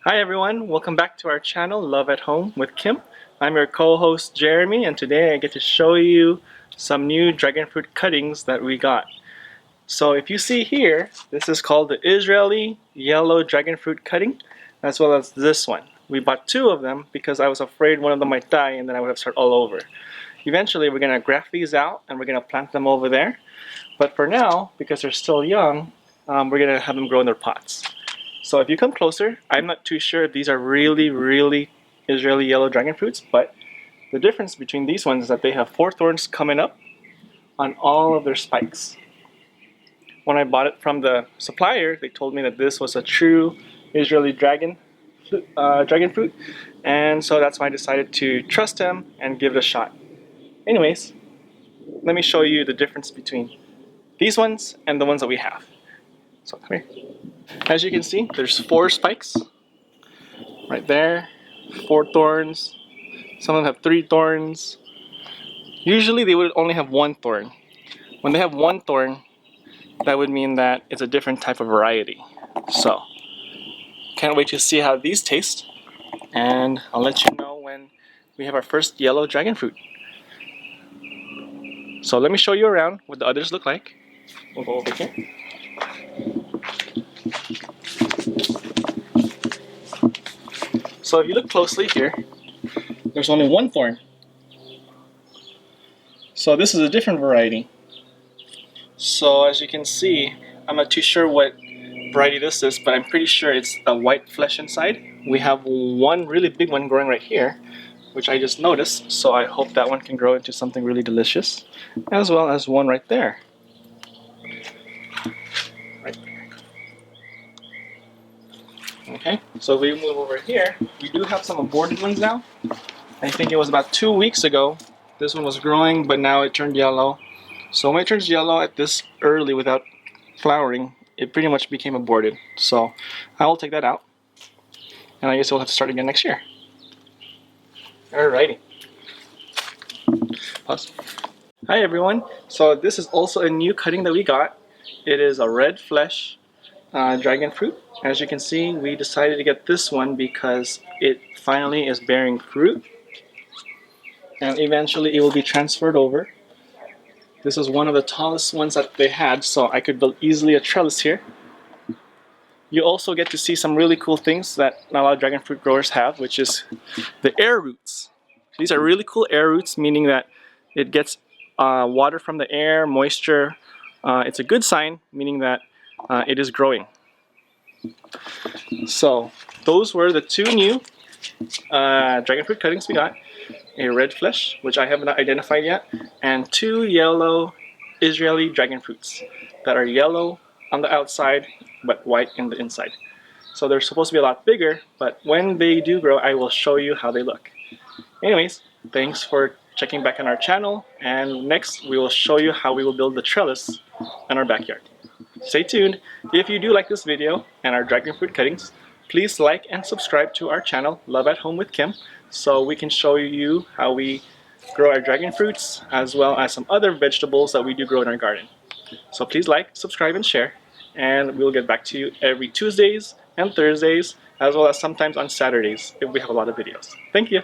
Hi everyone, welcome back to our channel, Love at Home with Kim. I'm your co-host Jeremy, and today I get to show you some new dragon fruit cuttings that we got. So if you see here, this is called the Israeli yellow dragon fruit cutting, as well as this one. We bought two of them because I was afraid one of them might die and then I would have to start all over. Eventually we're going to graft these out and we're going to plant them over there. But for now, because they're still young, we're going to have them grow in their pots. So if you come closer, I'm not too sure if these are really Israeli yellow dragon fruits, but the difference between these ones is that they have 4 thorns coming up on all of their spikes. When I bought it from the supplier, they told me that this was a true Israeli dragon fruit, and so that's why I decided to trust him and give it a shot. Anyways, let me show you the difference between these ones and the ones that we have. So come here. As you can see, there's 4 spikes right there, 4 thorns. Some of them have 3 thorns. Usually they would only have 1 thorn. When they have 1 thorn, that would mean that it's a different type of variety. So, can't wait to see how these taste, and I'll let you know when we have our first yellow dragon fruit. So let me show you around what the others look like. We'll go over here. So if you look closely here, there's only 1 thorn. So this is a different variety. So as you can see, I'm not too sure what variety this is, but I'm pretty sure it's a white flesh inside. We have one really big one growing right here, which I just noticed, so I hope that one can grow into something really delicious, as well as one right there. Right there. Okay, so if we move over here, we do have some aborted ones now. I think it was about 2 weeks ago. This one was growing, but now it turned yellow. So when it turns yellow at this early without flowering, it pretty much became aborted. So I will take that out, and I guess we'll have to start again next year. Alrighty. Pause. Hi everyone. So this is also a new cutting that we got. It is a red flesh dragon fruit. As you can see, we decided to get this one because it finally is bearing fruit, and eventually it will be transferred over. This is one of the tallest ones that they had, so I could build easily a trellis here. You also get to see some really cool things that not a lot of dragon fruit growers have, which is the air roots. These are really cool air roots, meaning that it gets water from the air, moisture. It's a good sign, meaning that it is growing. So those were the 2 new dragon fruit cuttings we got. A red flesh, which I have not identified yet, and 2 yellow Israeli dragon fruits that are yellow on the outside but white in the inside. So they're supposed to be a lot bigger, but when they do grow, I will show you how they look. Anyways, thanks for checking back on our channel, and next we will show you how we will build the trellis in our backyard. Stay tuned. If you do like this video and our dragon fruit cuttings, please like and subscribe to our channel, Love at Home with Kim, so we can show you how we grow our dragon fruits, as well as some other vegetables that we do grow in our garden. So please like, subscribe, and share, and we'll get back to you every Tuesdays and Thursdays, as well as sometimes on Saturdays if we have a lot of videos. Thank you.